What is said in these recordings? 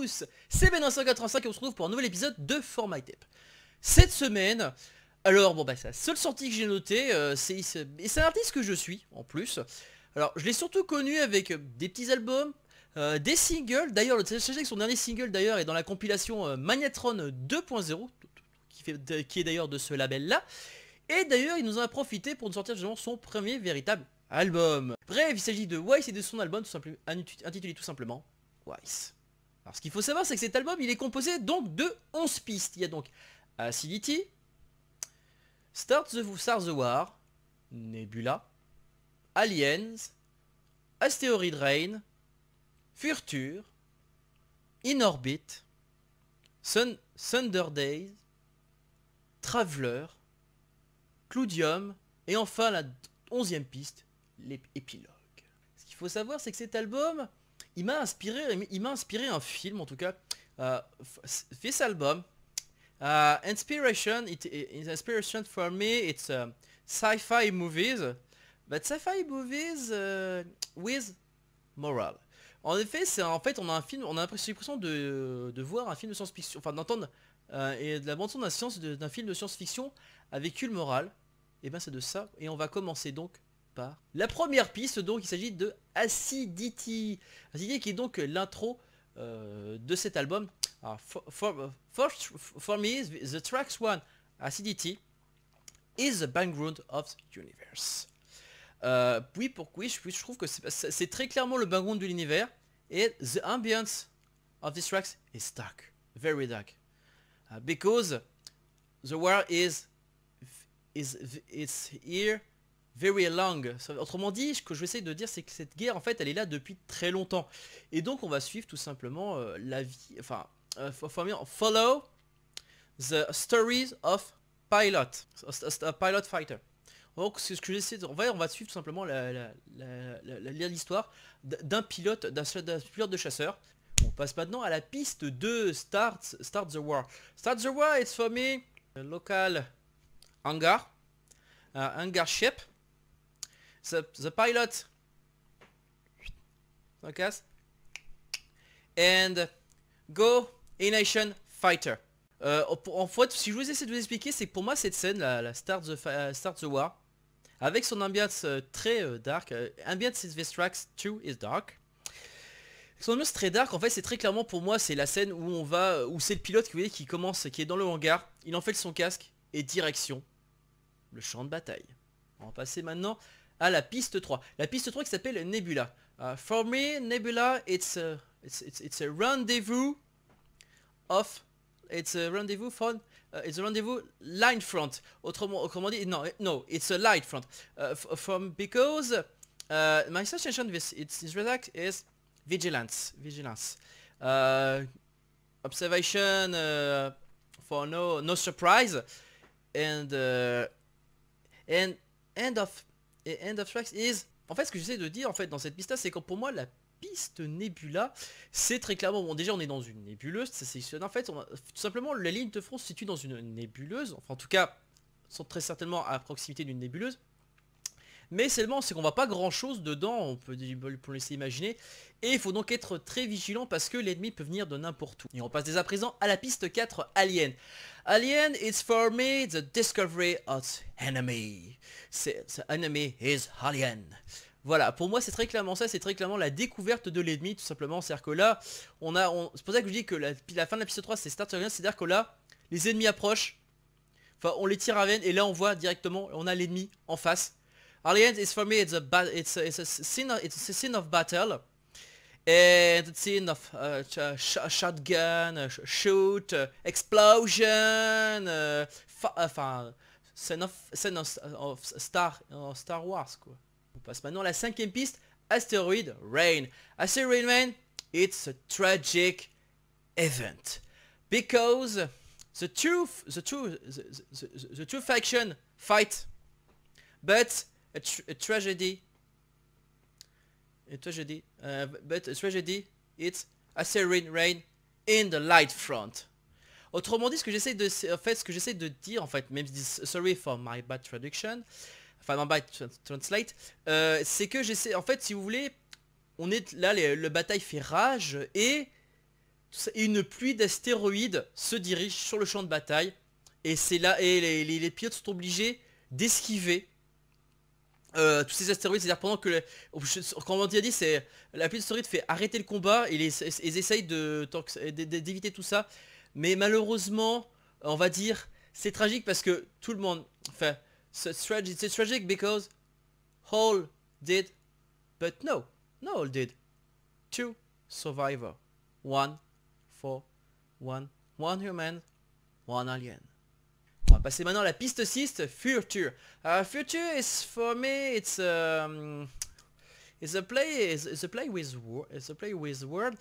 tous, c'est Ben985 et on se retrouve pour un nouvel épisode de For My Tape. Cette semaine, alors bon bah c'est la seule sortie que j'ai notée, c'est un artiste que je suis en plus. Alors je l'ai surtout connu avec des petits albums, des singles, d'ailleurs sachez que son dernier single d'ailleurs est dans la compilation Magnetron 2.0, qui est d'ailleurs de ce label là. Et d'ailleurs il nous en a profité pour nous sortir justement son premier véritable album. Bref, il s'agit de Weiss et de son album tout simplement, intitulé tout simplement Weiss. Alors ce qu'il faut savoir c'est que cet album il est composé donc de 11 pistes. Il y a donc Acidity, Start the War, Nebula, Aliens, Asteroid Rain, Future, In Orbit, Thunder Days, Traveler, Cloudium et enfin la 11e piste, l'épilogue. Ce qu'il faut savoir c'est que cet album il m'a inspiré un film en tout cas. This album inspiration for me it's sci-fi movies, but sci-fi movies with moral. En effet, on a un film, on a l'impression de voir un film de science-fiction, enfin d'entendre et de la bande son d'un film de science-fiction avec une morale. Et ben c'est de ça, et on va commencer donc par la première piste. Donc il s'agit de Acidity. Acidity qui est donc l'intro de cet album. Alors, for me, the tracks one, Acidity, is the background of the universe. Oui, je trouve que c'est très clairement le background de l'univers. Et the ambience of these tracks is dark, very dark, because the war is here very long. Autrement dit, ce que je vais essayer de dire c'est que cette guerre en fait elle est là depuis très longtemps. Et donc on va suivre tout simplement la vie, enfin follow the stories of pilot fighter. Donc c'est ce que j'essaie de... on va suivre tout simplement l'histoire d'un pilote de chasseur. On passe maintenant à la piste 2, Start the War. Start the War, it's for me a local hangar ship. The pilot and go nation fighter. En fait, si je vous essaie de vous expliquer, c'est que pour moi cette scène, la Start the War, avec son ambiance très dark, ambiance in this tracks too is dark. Son ambiance très dark, en fait, c'est très clairement pour moi, c'est la scène où c'est le pilote, vous voyez, qui est dans le hangar, il enfile son casque et direction le champ de bataille. On va passer maintenant à la piste 3. La piste 3 qui s'appelle Nebula. For me, Nebula, it's a rendezvous of... It's a rendezvous line front. Autrement dit, no, it's a light front. Because my suggestion with its relax is vigilance. Observation for no surprise. And end of tracks is... En fait ce que j'essaie de dire en fait dans cette piste là c'est que pour moi la piste Nebula c'est très clairement, bon déjà on est dans une nébuleuse, en fait tout simplement la ligne de front se situe dans une nébuleuse, enfin en tout cas sont très certainement à proximité d'une nébuleuse. Mais seulement c'est qu'on voit pas grand chose dedans, on peut laisser imaginer. Et il faut donc être très vigilant parce que l'ennemi peut venir de n'importe où. Et on passe dès à présent à la piste 4, Alien. Alien is for me the discovery of enemy. The enemy is alien. Voilà, pour moi c'est très clairement ça, c'est très clairement la découverte de l'ennemi tout simplement. C'est-à-dire que là, c'est pour ça que je dis que la fin de la piste 3 c'est Start Alien, c'est-à-dire que là, les ennemis approchent, enfin on les tire à veine et là on voit directement, on a l'ennemi en face. Alien is for me it's a scene of battle, and a scene of shotgun, shoot, explosion, scene of Star Wars quoi. On passe maintenant à la 5e piste, Asteroid Rain. Asteroid Rain, it's a tragic event because the two factions fight, but a tragedy, it's Asteroid Rain in the light front. Autrement dit, ce que j'essaie de dire en fait, même sorry for my bad traduction, enfin my bad translate, c'est que j'essaie, en fait, si vous voulez, on est là, le bataille fait rage et tout et une pluie d'astéroïdes se dirige sur le champ de bataille. Et c'est là, et les pilotes sont obligés d'esquiver tous ces astéroïdes. C'est-à-dire pendant que, comme on a dit, c'est la pluie d'astéroïdes fait arrêter le combat et ils essayent d'éviter tout ça. Mais malheureusement, on va dire, c'est tragique parce que tout le monde, enfin, c'est tragic because all did, but no all did. Two survivors, one human, one alien. On va passer maintenant à la piste 6, Future. Future is for me, it's a play with word,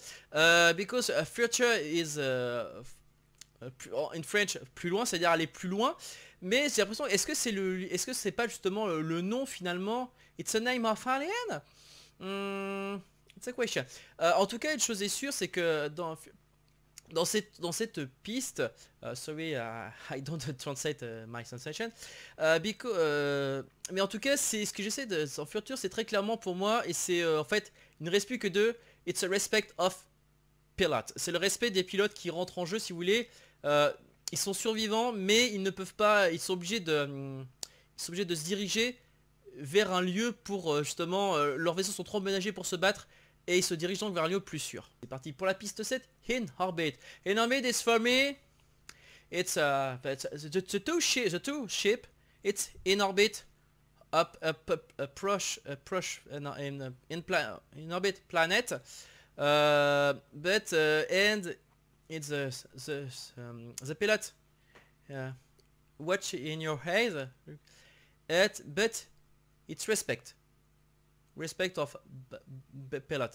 because future is in French plus loin, c'est-à-dire aller plus loin. Mais j'ai l'impression, est-ce que c'est pas justement le nom finalement? It's a name of alien. It's a question. En tout cas, une chose est sûre, c'est que dans cette piste, sorry, I don't translate my sensation, mais en tout cas, c'est ce que j'essaie de en futur, c'est très clairement pour moi, et c'est en fait, il ne reste plus que deux. It's a respect of pilot. C'est le respect des pilotes qui rentrent en jeu, si vous voulez. Ils sont survivants, mais ils ne peuvent pas, ils sont obligés de se diriger vers un lieu pour justement, leurs vaisseaux sont trop aménagés pour se battre. Et ils se dirigent donc vers un lieu plus sûr. C'est parti pour la piste 7, In Orbit. In Orbit is for me, it's the two ship, it's in orbit, in orbit planet, but and it's the pilot watch in your eyes, but it's respect of pilot.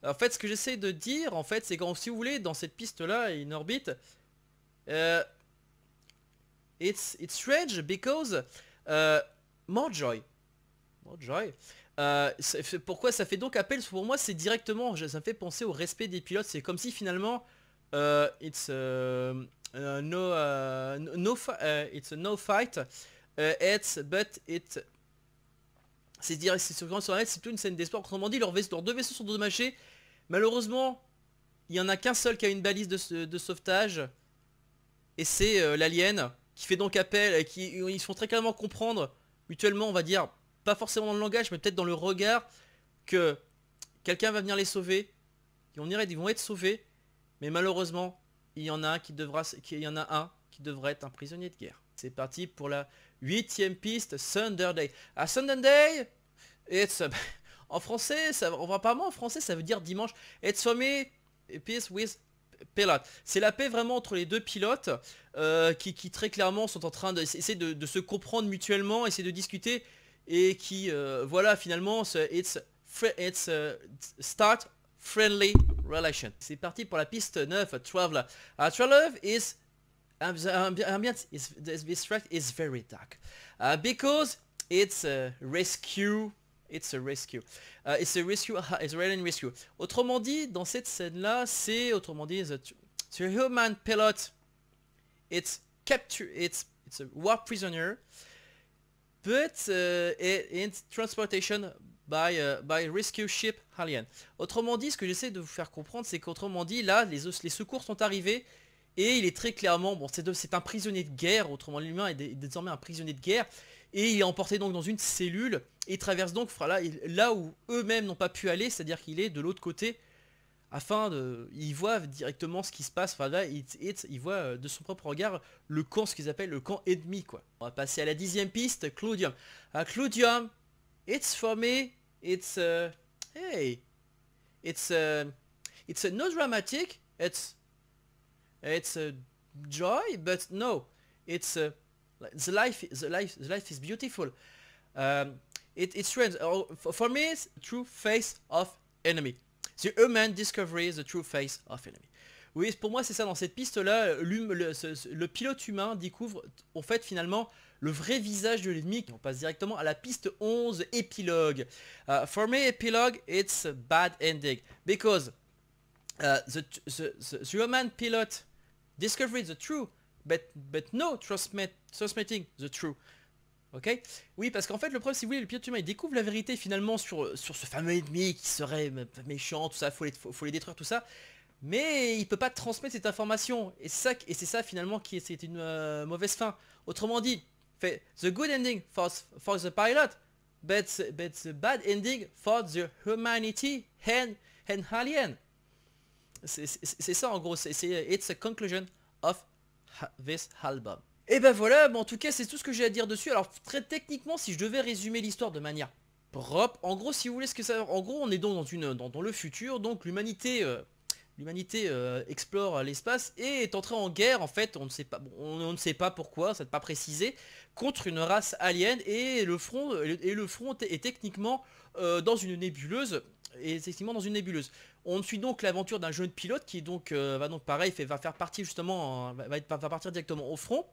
En fait, ce que j'essaie de dire, en fait, c'est quand, si vous voulez, dans cette piste-là, in orbit, it's strange because more joy. Pourquoi ça fait donc appel? Pour moi, c'est directement, ça me fait penser au respect des pilotes. C'est comme si finalement, it's a no fight, but it. C'est dire, c'est sur Internet, c'est plutôt une scène d'espoir. Autrement dit, leurs deux vaisseaux sont endommagés. Malheureusement, il n'y en a qu'un seul qui a une balise de sauvetage. Et c'est l'alien qui fait donc appel, ils se font très clairement comprendre, mutuellement on va dire, pas forcément dans le langage, mais peut-être dans le regard, que quelqu'un va venir les sauver. Ils vont être sauvés. Mais malheureusement, il y en a un qui devrait être un prisonnier de guerre. C'est parti pour la 8ème piste, Thunder Day. Thunder Day, it's en français, apparemment en français ça veut dire dimanche. It's for me, peace with pilot. C'est la paix vraiment entre les deux pilotes qui très clairement sont en train d'essayer de se comprendre mutuellement, essayer de discuter et qui voilà finalement it's start friendly relation. C'est parti pour la piste 9, Traveler. Traveler is the ambience is very dark because it's a rescue. It's a alien rescue. Autrement dit, dans cette scène-là, c'est the human pilot. It's a war prisoner, but it's transportation by rescue ship alien. Autrement dit, ce que j'essaie de vous faire comprendre, c'est qu'autrement dit, là, les secours sont arrivés. Et il est très clairement, bon, c'est un prisonnier de guerre, autrement l'humain est désormais un prisonnier de guerre, et il est emporté donc dans une cellule, et il traverse donc là où eux-mêmes n'ont pas pu aller, c'est-à-dire qu'il est de l'autre côté, il voit directement ce qui se passe, enfin là, il voit de son propre regard le camp, ce qu'ils appellent le camp ennemi, quoi. On va passer à la 10ème piste, Claudium. Claudium, it's for me, it's no dramatic, it's a joy, but no, it's the life is beautiful. It's strange. For me, it's the true face of enemy. The human discovery the true face of enemy. Oui, pour moi c'est ça, dans cette piste-là, le pilote humain découvre en fait finalement le vrai visage de l'ennemi. On passe directement à la piste 11, épilogue. For me, epilogue, it's a bad ending because the human pilot discovered the truth, but no transmitting the truth. Ok. Oui, parce qu'en fait le problème, si vous voulez, le pilote humain il découvre la vérité finalement sur ce fameux ennemi qui serait méchant, tout ça, faut les détruire, tout ça. mais il peut pas transmettre cette information. Et c'est ça finalement qui c'est une mauvaise fin. Autrement dit, fait the good ending for the pilot, but the bad ending for the humanity and alien. C'est ça en gros, it's a conclusion of this album. Et ben voilà, bon, en tout cas c'est tout ce que j'ai à dire dessus. Alors très techniquement, si je devais résumer l'histoire de manière propre, en gros si vous voulez ce que ça, en gros on est donc dans le futur, donc l'humanité explore l'espace et est entrée en guerre, en fait on ne sait pas, on ne sait pas pourquoi, ça n'est pas précisé, contre une race alien, et le front est techniquement dans une nébuleuse. Et effectivement dans une nébuleuse. On suit donc l'aventure d'un jeune pilote qui donc va donc pareil, va faire partie justement, va partir directement au front.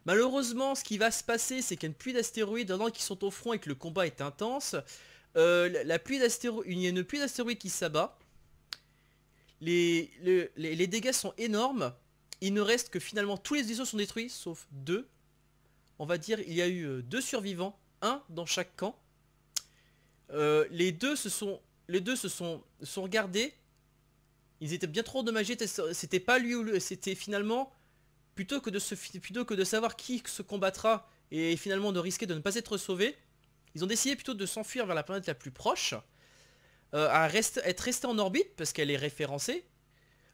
Malheureusement, ce qui va se passer, c'est qu'il y a une pluie d'astéroïdes pendant qu'ils sont au front et que le combat est intense. Il y a une pluie d'astéroïdes qui s'abat. Les dégâts sont énormes. Il ne reste que finalement tous les vaisseaux sont détruits, sauf 2. On va dire il y a eu 2 survivants, 1 dans chaque camp. Les deux se sont regardés. Ils étaient bien trop endommagés. C'était pas lui ou lui, c'était finalement plutôt que de savoir qui se combattra et finalement de risquer de ne pas être sauvé. Ils ont décidé plutôt de s'enfuir vers la planète la plus proche, être resté en orbite parce qu'elle est référencée.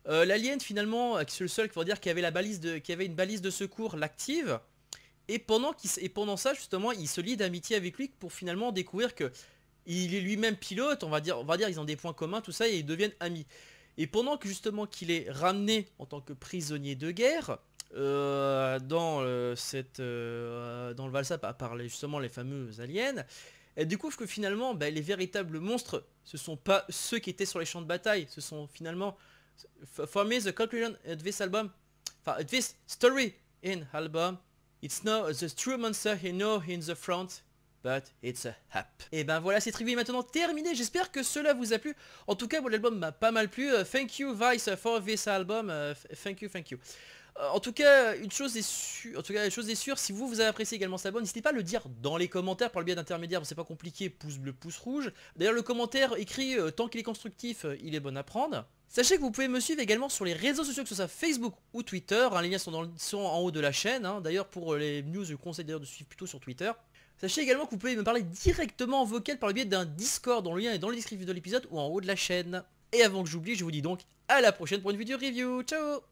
L'alien finalement, c'est le seul qui va dire qu'il y avait une balise de secours, l'active. Et pendant ça justement, il se lie d'amitié avec lui pour finalement découvrir que il est lui-même pilote, on va dire ils ont des points communs, tout ça, et ils deviennent amis. Et pendant que justement qu'il est ramené en tant que prisonnier de guerre dans le Valsap par justement les fameux aliens, elle découvre que finalement les véritables monstres, ce sont pas ceux qui étaient sur les champs de bataille, ce sont finalement, for me the conclusion of this album, this story in album, it's now the true monster he know in the front. But it's a hap. Et ben voilà, cette review est maintenant terminée. J'espère que cela vous a plu. En tout cas, bon, l'album m'a pas mal plu. Thank you Vice for this album. Thank you. En tout cas, une chose est sûre, si vous avez apprécié également cet album, n'hésitez pas à le dire dans les commentaires par le biais d'intermédiaires. C'est pas compliqué, pouce bleu, pouce rouge. D'ailleurs, le commentaire écrit tant qu'il est constructif, il est bon à prendre. Sachez que vous pouvez me suivre également sur les réseaux sociaux, que ce soit Facebook ou Twitter. Les liens sont en haut de la chaîne. D'ailleurs, pour les news, je vous conseille d'ailleurs de suivre plutôt sur Twitter. Sachez également que vous pouvez me parler directement en vocal par le biais d'un Discord, dont le lien est dans le descriptif de l'épisode ou en haut de la chaîne. Et avant que j'oublie, je vous dis donc à la prochaine pour une vidéo review. Ciao!